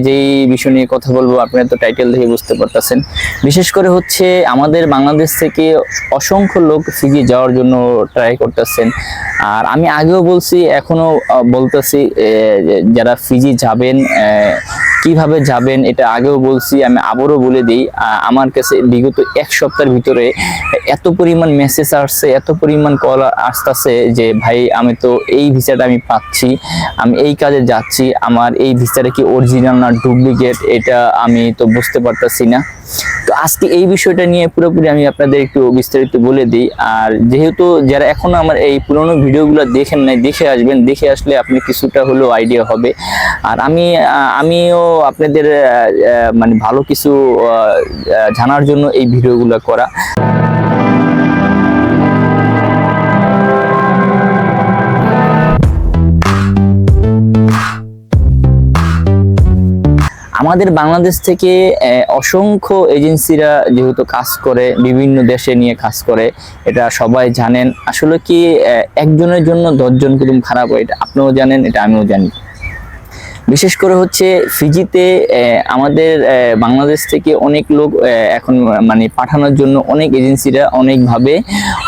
যেই বিষয় নিয়ে কথা বলবো আপনারা তো টাইটেল দেখে বুঝতে পারতেছেন। বিশেষ করে হচ্ছে আমাদের বাংলাদেশ থেকে অসংখ্য লোক ফিজি যাওয়ার জন্য ট্রাই করতেছেন। আর আমি আগেও বলছি, এখনো বলতেছি, যারা ফিজি যাবেন কিভাবে যাবেন এটা আগেও বলছি, আমি আবারও বলে দিই। আমার কাছে বিগত এক সপ্তাহের ভিতরে এত পরিমাণ মেসেজ আসছে, এত পরিমাণ কল আসতেছে যে ভাই আমি তো এই ভিসাটা আমি পাচ্ছি, আমি এই কাজে যাচ্ছি, আমার এই ভিসাটা কি অরিজিনাল না ডুপ্লিকেট এটা আমি তো বুঝতে পারতেছি না। তো আজকে এই বিষয়টা নিয়ে পুরোপুরি আমি আপনাদের একটু বিস্তারিত বলে দিই। আর যেহেতু যারা এখনো আমার এই পুরোনো ভিডিওগুলো দেখেন নাই, দেখে আসবেন, দেখে আসলে আপনি কিছুটা হলেও আইডিয়া হবে। আর আমিও আপনাদের মানে ভালো কিছু জানার জন্য এই ভিডিওগুলো করা। আমাদের বাংলাদেশ থেকে অসংখ্য এজেন্সিরা যেহেতু কাজ করে, বিভিন্ন দেশে নিয়ে কাজ করে, এটা সবাই জানেন। আসলে কি একজনের জন্য 10 জন কিরকম খারাপ হয় এটা আপনিও জানেন, এটা আমিও জানি। বিশেষ করে হচ্ছে ফিজিতে আমাদের বাংলাদেশ থেকে অনেক লোক এখন মানে পাঠানোর জন্য অনেক এজেন্সিরা অনেকভাবে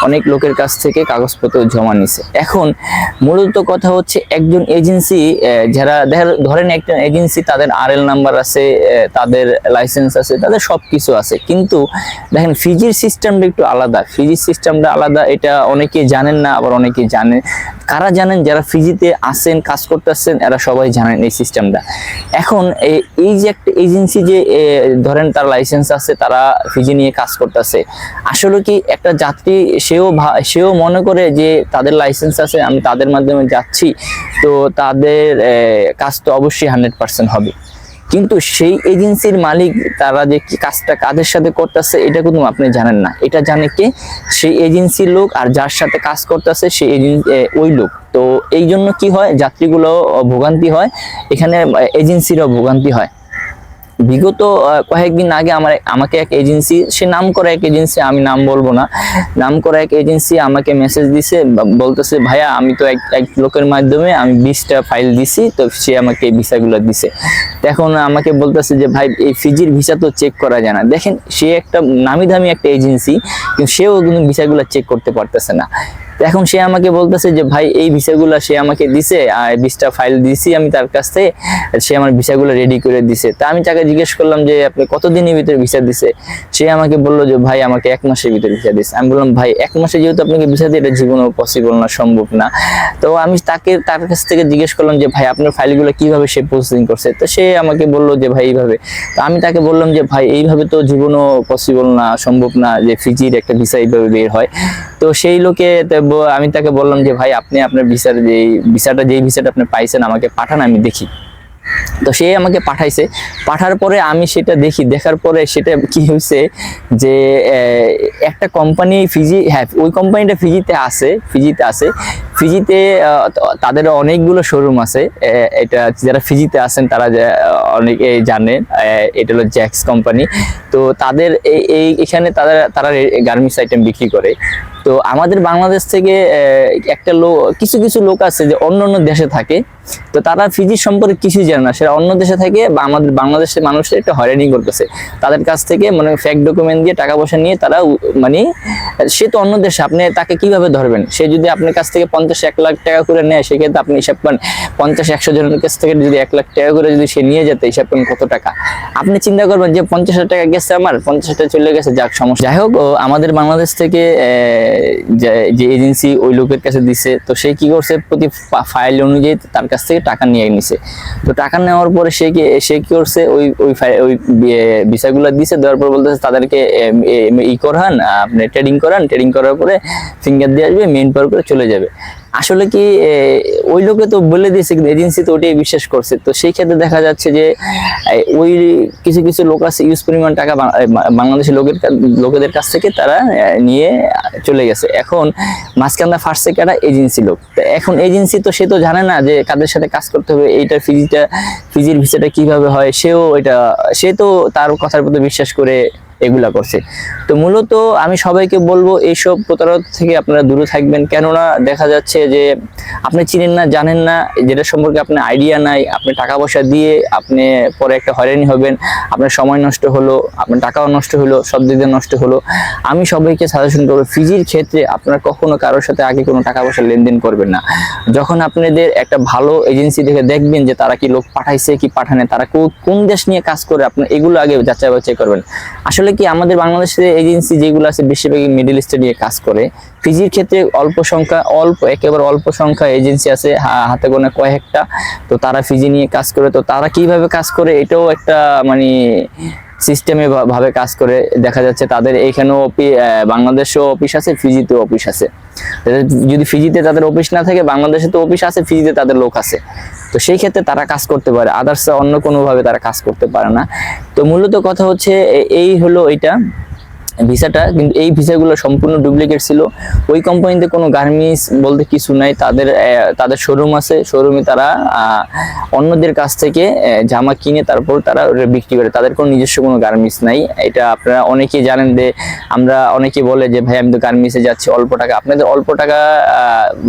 অনেক লোকের কাছ থেকে কাগজপত্র জমা নিছে। এখন মূলত কথা হচ্ছে একজন এজেন্সি যারা ধরেন একটা এজেন্সি তাদের আরএল নাম্বার আছে, তাদের লাইসেন্স আছে, তাদের সব কিছু আছে, কিন্তু দেখেন ফিজির সিস্টেমটা একটু আলাদা। ফিজির সিস্টেমটা আলাদা, এটা অনেকে জানেন না, আবার অনেকে জানেন। কারা জানেন? যারা ফিজিতে আসেন, কাজ করতেছেন, এরা সবাই জানেন এই সিস্টেমটা। এখন এই যে একটা এজেন্সি যে ধরেন তার লাইসেন্স আছে, তারা ফিজি নিয়ে কাজ করতেছে, আসলে কি একটা যাত্রী সেও মনে করে যে তাদের লাইসেন্স আছে, আমি তাদের মাধ্যমে যাচ্ছি, তো তাদের কাজ তো অবশ্যই 100% হবে। কিন্তু সেই এজেন্সির মালিক তারা যে কি কাজটা কাদের সাথে করতেছে এটা কিন্তু আপনি জানেন না। এটা জানে কে? সেই এজেন্সির লোক, আর যার সাথে কাজ করতেছে সেই ওই লোক। তো এই জন্য কি হয়, যাত্রীগুলো ভোগান্তি হয়, এখানে এজেন্সিরও ভোগান্তি হয়। বিগত কয়েকদিন আগে আমাকে এক এজেন্সি, সে নাম করা এক এজেন্সি, আমি নাম বলবো না, নাম করা এক এজেন্সি আমাকে মেসেজ দিছে, বলতেছে ভাইয়া আমি তো এক লোকের মাধ্যমে আমি 20টা ফাইল দিছি, তো সে আমাকে এই ভিসাগুলো দিছে। এখন আমাকে বলতেছে যে ভাই এই ফিজির ভিসা তো চেক করা যায় না। দেখেন সে একটা নামি দামি একটা এজেন্সি, কিন্তু সেও কিন্তু ভিসাগুলো চেক করতে পারতেছে না। এখন সে আমাকে বলতেছে যে ভাই এই ভিসাগুলো সে আমাকে দিছে, 20টা ফাইল দিছি আমি তার কাছ থেকে, সে আমার ভিসাগুলো রেডি করে দিছে। তা আমি তাকে জিজ্ঞেস করলাম যে আপনি কতদিনের ভিতরে ভিসা দিছে? সে আমাকে বললো যে ভাই আমাকে 1 মাসের ভিতরে ভিসা দিছে। আমি বললাম ভাই 1 মাসে যেহেতু আপনাকে ভিসা দিয়ে, এটা জীবনেও পসিবল না, সম্ভব না। তো আমি তার কাছ থেকে জিজ্ঞেস করলাম যে ভাই আপনার ফাইলগুলো কিভাবে সে প্রসেসিং করছে? তো সে আমাকে বললো যে ভাই এইভাবে। তো আমি তাকে বললাম যে ভাই এইভাবে তো জীবনও পসিবল না, সম্ভব না যে ফিজির একটা ভিসা এইভাবে বের হয়। তো সেই লোকে আমি তাকে বললাম যে ভাই আপনি আপনার যেই ভিসাটা আপনি পাইছেন আমাকে পাঠান, আমি দেখি। তো সে আমাকে পাঠাইছে। পাঠার পরে আমি সেটা দেখি, দেখার পরে সেটা কি হয়েছে যে একটা কোম্পানি হ্যাঁ ওই কোম্পানিটা ফিজিতে আছে। ফিজিতে তাদের অনেকগুলো শোরুম আছে। এটা যারা ফিজিতে আছেন তারা অনেকে জানে, এটা হলো জ্যাক্স কোম্পানি। তো তাদের এখানে তারা গার্মেন্টস আইটেম বিক্রি করে। তো আমাদের বাংলাদেশ থেকে একটা কিছু লোক আছে যে অন্য দেশে থাকে, তো তারা ফিজি সম্পর্কে কিছুই জানে না, সেটা অন্য দেশে থাকে বা আমাদের বাংলাদেশের মানুষের একটা হয়রানি করতেছে। তাদের কাছ থেকে মানে ফেক ডকুমেন্ট দিয়ে টাকা পয়সা নিয়ে তারা মানে, সে তো অন্য দেশে, আপনি তাকে কিভাবে ধরবেন? সে যদি আপনার কাছ থেকে 50-1 লাখ টাকা করে নেয়, সেক্ষেত্রে আপনি হিসাব করেন 50-100 জনের কাছ থেকে যদি 1 লাখ টাকা করে যদি সে নিয়ে যেতে, হিসাব করেন কত টাকা। আপনি চিন্তা করবেন যে 50,000 টাকা গেছে, আমার 50,000 চলে গেছে, যাক সমস্যা। যাই হোক, আমাদের বাংলাদেশ থেকে যে এজেন্সি ওই লোকের কাছে দিছে, তো সে কি করছে, প্রতি ফাইল অনুযায়ী তার কাছ থেকে টাকা নিয়ে নিছে। তো টাকা নেওয়ার পরে সে কি করছে, ওই ভিসাগুলো দিছে, দেওয়ার পর বলতেছে তাদেরকে করান, আপনি ট্রেডিং করার পরে ফিঙ্গার দিয়ে আসবে, মেইন পাওয়ার করে চলে যাবে। আসলে কি ওই লোকে তো বলে দিয়েছে, কিন্তু এজেন্সি তো ওটাই বিশ্বাস করছে। তো সেই ক্ষেত্রে দেখা যাচ্ছে যে ওই কিছু লোক আছে, ইউজ পরিমাণ টাকা বাংলাদেশের লোকেদের কাছ থেকে তারা নিয়ে চলে গেছে। এখন মাঝখানটা ফার্স্ট সেকেন্ডটা এজেন্সি লোক। এখন এজেন্সি তো সে তো জানে না যে কাদের সাথে কাজ করতে হবে, ফিজির ভিসাটা কিভাবে হয়। সে তো তার কথার প্রতি বিশ্বাস করে এগুলা করছে। তো মূলত আমি সবাইকে বলবো এইসব প্রতারক থেকে আপনারা দূরে থাকবেন, কেননা দেখা যাচ্ছে যে আপনি চিনেন না, জানেন না, যেটা সম্পর্কে আপনার আইডিয়া নাই, আপনি টাকা পয়সা দিয়ে আপনি পরে একটা হয়রানি হবেন, আপনার সময় নষ্ট হলো, আপনার টাকাও নষ্ট হলো, সব দিক দিয়ে নষ্ট হলো। আমি সবাইকে সাজেশন করবো, ফিজির ক্ষেত্রে আপনারা কখনো কারোর সাথে আগে কোনো টাকা পয়সা লেনদেন করবেন না। যখন আপনাদের একটা ভালো এজেন্সি দেখে দেখবেন যে তারা কি লোক পাঠাইছে কি পাঠানে, তারা কোন দেশ নিয়ে কাজ করে, আপনার এগুলো আগে যাচাই বাছাই করবেন। আসলে কি আমাদের বাংলাদেশের এজেন্সি যেগুলো আছে বেশিরভাগই মিডল ইস্টে নিয়ে কাজ করে। ফিজির ক্ষেত্রে একেবারে অল্প সংখ্যা এজেন্সি আছে, হাতে গোনা কয়েকটা, তো তারা ফিজি নিয়ে কাজ করে। তো তারা কিভাবে কাজ করে এটাও একটা মানে সিস্টেমে ভাবে কাজ করে। দেখা যাচ্ছে তাদের এইখানেও বাংলাদেশেও অফিস আছে, ফিজিতেও অফিস আছে। যদি ফিজিতে তাদের অফিস না থাকে, বাংলাদেশে তো অফিস আছে, ফিজিতে তাদের লোক আছে। তো সেই ক্ষেত্রে তারা কাজ করতে পারে, আদার্স অন্য কোনোভাবে তারা কাজ করতে পারে না। তো মূলত কথা হচ্ছে এই হলো এটা ভিসাটা, কিন্তু এই ভিসাগুলো সম্পূর্ণ ডুপ্লিকেট ছিল। ওই কোম্পানিতে কোনো গার্মেন্টস বলতে কিছু নাই, তাদের শোরুম আছে, শোরুমে তারা অন্যদের কাছ থেকে জামা কিনে তারপর তারা বিক্রি করে, তাদের কোনো নিজস্ব কোনো গার্মেন্টস নাই। এটা আপনারা অনেকেই জানেন যে আমরা অনেকেই বলে যে ভাই আমি তো গার্মেন্টসে যাচ্ছি অল্প টাকা। আপনাদের অল্প টাকা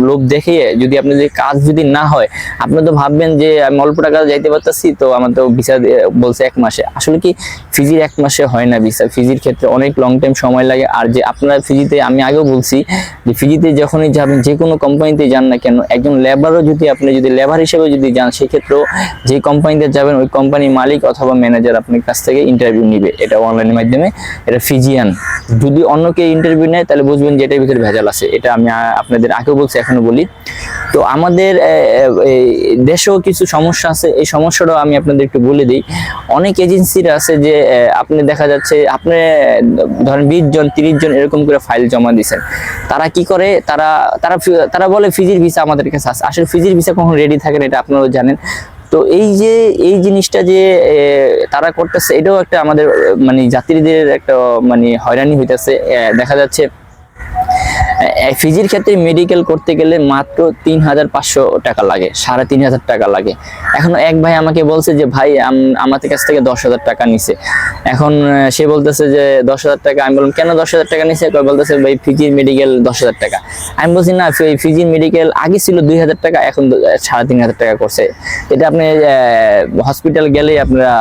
লোভ দেখে যদি আপনাদের কাজ যদি না হয়, আপনি তো ভাববেন যে আমি অল্প টাকা যাইতে পারতেছি, তো আমার তো ভিসা বলছে 1 মাসে। আসলে কি ফিজির 1 মাসে হয় না ভিসা, ফিজির ক্ষেত্রে অনেক লং টাইম সময় লাগে। আর যে আপনারা ফিজিতে, আমি আগেও বলছি যে ফিজিতে যখনই যাবেন, যে কোনো কোম্পানিতে যান না কেন, একজন লেবারও যদি আপনি যদি লেবার হিসেবে যদি যান, সেক্ষেত্রেও যে কোম্পানিতে যাবেন ওই কোম্পানির মালিক অথবা ম্যানেজার আপনার কাছ থেকে ইন্টারভিউ নিবে, এটা অনলাইনের মাধ্যমে। এটা ফিজিয়ান। যদি অন্য কেউ ইন্টারভিউ নেয় তাহলে বুঝবেন যে এটার ভিতরে ভেজাল আছে। এটা আমি আপনাদের আগেও বলছি, এখনো বলি। তো আমাদের দেশেও কিছু সমস্যা আছে, এই সমস্যাটাও আমি আপনাদের একটু বলে দিই। অনেক এজেন্সির আছে যে আপনি দেখা যাচ্ছে আপনি ধরেন 20 জন 30 জন এরকম করে ফাইল জমা দিয়েছেন। তারা কি করে, তারা বলে ফিজির ভিসা আমাদের কাছে আছে। আসলে ফিজির ভিসা কখন রেডি থাকে না, এটা আপনারাও জানেন। তো এই জিনিসটা যে তারা করতেছে, এটাও একটা আমাদের মানে যাত্রীদের একটা মানে হয়রানি হইতেছে। দেখা যাচ্ছে ফিজির ক্ষেত্রে মেডিকেল করতে গেলে মাত্র 3500 টাকা লাগে, 3500 টাকা লাগে। এখন এক ভাই আমাকে বলছে যে ভাই আমাদের কাছ থেকে 10,000 টাকা নিছে। এখন সে বলতেছে যে 10,000 টাকা। আমি বললাম কেন 10,000 টাকা নিছে? বলতেছে ভাই ফিজির মেডিকেল 10,000 টাকা। আমি বলছি না, ফিজির মেডিকেল আগে ছিল 2,000 টাকা, এখন 3,500 টাকা করছে। এটা আপনি হসপিটাল গেলে আপনারা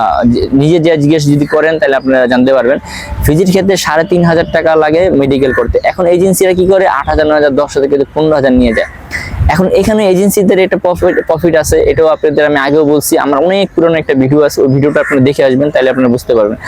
নিজে যে জিজ্ঞেস যদি করেন তাহলে আপনারা জানতে পারবেন। ফিজির ক্ষেত্রে 3,500 টাকা লাগে মেডিকেল করতে। এখন এজেন্সিরা কি করে 8,000 9,000 10,000 থেকে 15,000 নিয়ে যায়। এখন এখানে এজেন্সিদের একটা প্রফিট আছে, এটাও আপনাদের আমি আগেও বলছি। আমার অনেক পুরনো একটা ভিডিও আছে, ওই ভিডিওটা আপনারা দেখে আসবেন, তাহলে আপনারা বুঝতে পারবেন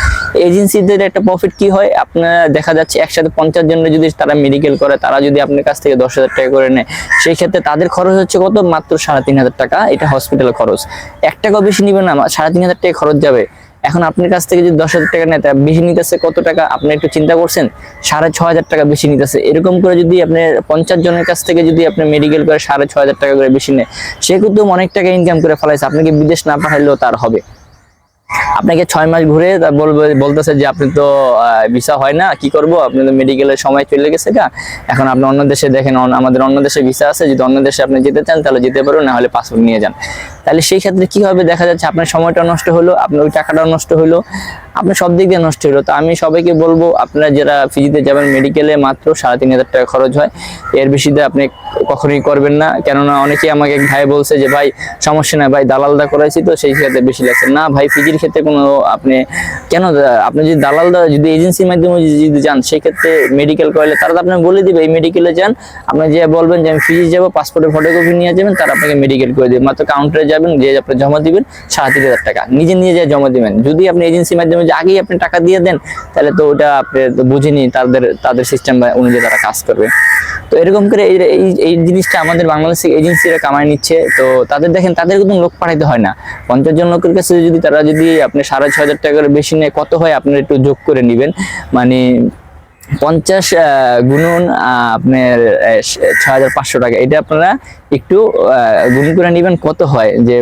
এজেন্সিদের একটা প্রফিট কি হয়। আপনারা দেখা যাচ্ছে একসাথে 50 জনের যদি তারা মেডিকেল করে, তারা যদি আপনার কাছ থেকে 10,000 টাকা করে নেয়, সেই ক্ষেত্রে তাদের খরচ হচ্ছে কত? মাত্র 3,500 টাকা। এটা হসপিটালের খরচ। 1 টাকাও বেশি নিবে না, 3,500 টাকা খরচ যাবে। এখন আপনার কাছ থেকে যদি 10,000 টাকা নেয়, তারা বেশি নিতেছে কত টাকা আপনি একটু চিন্তা করছেন? 6,500 টাকা বেশি নিতেছে। এরকম করে যদি আপনি 50 জনের কাছ থেকে যদি আপনি মেডিকেল করে 6,500 টাকা করে বেশি নেয়, সে কিন্তু অনেক টাকা ইনকাম করে ফেলাইছে। আপনাকে বিদেশ না পাঠাইলেও তার হবে। আপনাকে 6 মাস ঘুরে বলতেছে যে আপনি তো ভিসা হয় না, কি করব, আপনি তো মেডিকেলের সময় চলে গেছে গা, এখন আপনি অন্য দেশে দেখেন, আমাদের অন্য দেশে ভিসা আছে, যদি অন্য দেশে আপনি যেতে চান তাহলে যেতে পারবেন, না হলে পাসপোর্ট নিয়ে যান। তাহলে সেই ক্ষেত্রে কি হবে? দেখা যাচ্ছে আপনার সময়টা নষ্ট হলো, আপনার ওই টাকাটাও নষ্ট হলো, আপনার সব দিক দিয়ে নষ্ট হলো। তো আমি সবাইকে বলবো, আপনারা যারা ফিজিতে যাবেন মেডিকেলে মাত্র 3,500 টাকা খরচ হয়, এর বেশিতে আপনি কখনোই করবেন না। কেননা অনেকেই আমাকে এক ভাই বলছে যে ভাই সমস্যা নাই ভাই, দালালদা করাইছি তো সেই ক্ষেত্রে বেশি লাগছে না। ভাই ফিজির ক্ষেত্রে কোনো আপনি যদি দালালদা যদি এজেন্সির মাধ্যমে যদি যান, সেক্ষেত্রে মেডিকেল করলে তারা তো আপনাকে বলে দিবে এই মেডিকেলে যান, আপনি যে বলবেন যে আমি ফিজি যাবো, পাসপোর্টের ফটোকপি নিয়ে যাবেন, তারা আপনাকে মেডিকেল করে দেবে। মাত্র কাউন্টারে যাবেন, যে আপনি জমা দিবেন 3,500 টাকা, নিজে নিয়ে যায় জমা দিবেন। যদি আপনি এজেন্সির মাধ্যমে আগেই আপনি টাকা দিয়ে দেন, তাহলে তো ওটা আপনি বুঝিনি, তাদের সিস্টেম অনুযায়ী তারা কাজ করবে। তো এরকম করে এই জিনিসটা আমাদের বাংলাদেশের এজেন্সিরা কামাই নিচ্ছে। তো তাদের দেখেন, তাদের কিন্তু লোক পাঠাইতে হয় না। 50 জন লোকের কাছে যদি আপনি 6,500 টাকার বেশি নেয়, কত হয় আপনার একটু যোগ করে নেবেন। মানে 50 গুণন আপনার 6,500 টাকা, এটা আপনারা একটু গুণ করে নেবেন কত হয়, যে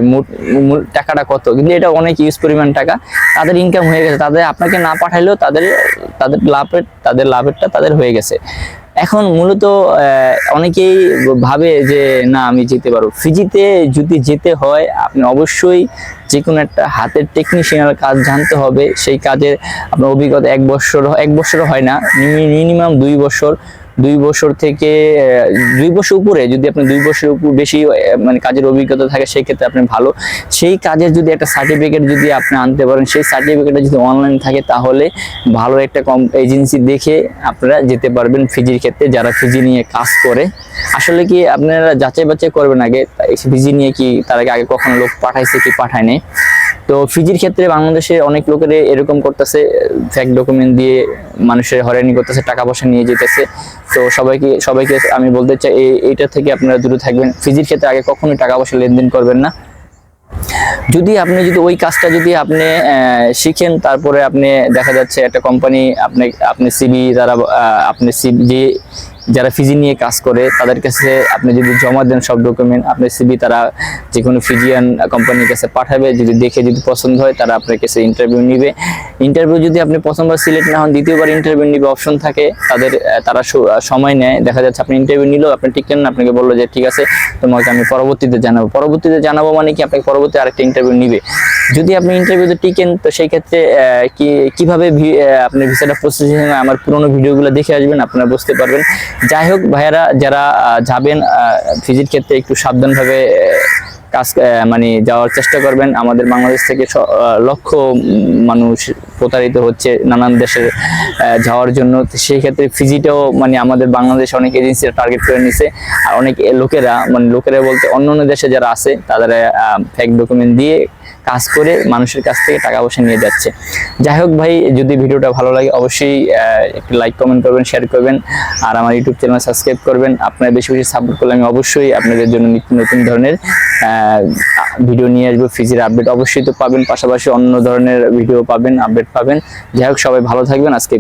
মূল টাকাটা কত। কিন্তু এটা অনেক ইউজ পরিমাণ টাকা, তাদের ইনকাম হয়ে গেছে, তাদের আপনাকে না পাঠাইলেও তাদের লাভেরটা তাদের হয়ে গেছে। এখন মূলত অনেকেই ভাবে যে না আমি যেতে পারবো। ফিজিতে যদি যেতে হয় আপনি অবশ্যই যে কোনো একটা হাতের টেকনিশিয়ানের কাজ জানতে হবে। সেই কাজের আপনার অভিজ্ঞতা 1 বছর হয় না, মিনিমাম 2 বছর, 2 বছর থেকে 2 বছর উপরে, যদি আপনি 2 বছরের উপর বেশি মানে কাজের অভিজ্ঞতা থাকে সেক্ষেত্রে আপনি ভালো। সেই কাজের যদি একটা সার্টিফিকেট যদি আপনি আনতে পারেন, সেই সার্টিফিকেটটা যদি অনলাইন থাকে তাহলে ভালো একটা এজেন্সি দেখে আপনারা যেতে পারবেন ফিজির ক্ষেত্রে, যারা ফিজি নিয়ে কাজ করে। আসলে কি আপনারা যাচাই বাছাই করবেন আগে ফিজি নিয়ে কি তার আগে কখনো লোক পাঠাইছে কি পাঠায় নাই। তো ফিজির ক্ষেত্রে বাংলাদেশে অনেক লোকের এরকম করতেছে, ফেক ডকুমেন্ট দিয়ে মানুষের হয়রানি করতেছে, টাকা পয়সা নিয়ে যেতেছে। তো সবাইকে আমি বলতে চাই এইটা থেকে আপনারা দূরে থাকবেন। ফিজির ক্ষেত্রে আগে কখনোই টাকা পয়সা লেনদেন করবেন না। যদি ওই কাজটা যদি আপনি শিখেন, তারপরে আপনি দেখা যাচ্ছে একটা কোম্পানি আপনি সিবি যারা ফিজি নিয়ে কাজ করে তাদের কাছে আপনি যদি জমা দেন সব ডকুমেন্ট, আপনার সিবি তারা যে কোনো ফিজিয়ান কোম্পানির কাছে পাঠাবে। যদি দেখে যদি পছন্দ হয় তারা আপনার কাছে ইন্টারভিউ নিবে। ইন্টারভিউ যদি আপনি প্রথমবার সিলেক্ট না হন, দ্বিতীয়বার ইন্টারভিউ নিবে, অপশন থাকে তারা সময় নেয়। দেখা যাচ্ছে আপনি ইন্টারভিউ নিলেও আপনি টিকলেন না, আপনাকে বললো যে ঠিক আছে তোমাকে আমি পরবর্তীতে জানাবো মানে কি আপনাকে পরবর্তী আরেকটা ইন্টারভিউ নিবে। যদি আপনি ইন্টারভিউতে টিকেন তো সেই ক্ষেত্রে কিভাবে আপনি ভিসাটা প্রসেসিং হয় আমার পুরোনো ভিডিওগুলো দেখে আসবেন, আপনারা বুঝতে পারবেন। যাই হোক ভাইয়ারা, যারা যাবেন ফিজির ক্ষেত্রে একটু সাবধানভাবে কাজ মানে যাওয়ার চেষ্টা করবেন। আমাদের বাংলাদেশ থেকে লক্ষ মানুষ প্রতারিত হচ্ছে নানান দেশে যাওয়ার জন্য। সেই ক্ষেত্রে ফিজিটাও মানে আমাদের বাংলাদেশে অনেক এজেন্সিরা টার্গেট করে নিছে। আর অনেক লোকেরা বলতে অন্যান্য দেশে যারা আছে তারা ফেক ডকুমেন্ট দিয়ে কাজ করে মানুষের কাছ থেকে টাকা পয়সা নিয়ে যাচ্ছে। যাই হোক ভাই, যদি ভিডিওটা ভালো লাগে অবশ্যই একটি লাইক কমেন্ট করবেন, শেয়ার করবেন, আর আমার ইউটিউব চ্যানেল সাবস্ক্রাইব করবেন। আপনারা বেশি বেশি সাপোর্ট করলে আমি অবশ্যই আপনাদের জন্য নিত্য নতুন ধরনের ভিডিও নিয়ে আসবো। ফিজির আপডেট অবশ্যই তো পাবেন, পাশাপাশি অন্য ধরনের ভিডিও পাবেন, আপডেট পাবেন। যাই হোক, সবাই ভালো থাকবেন। আজকে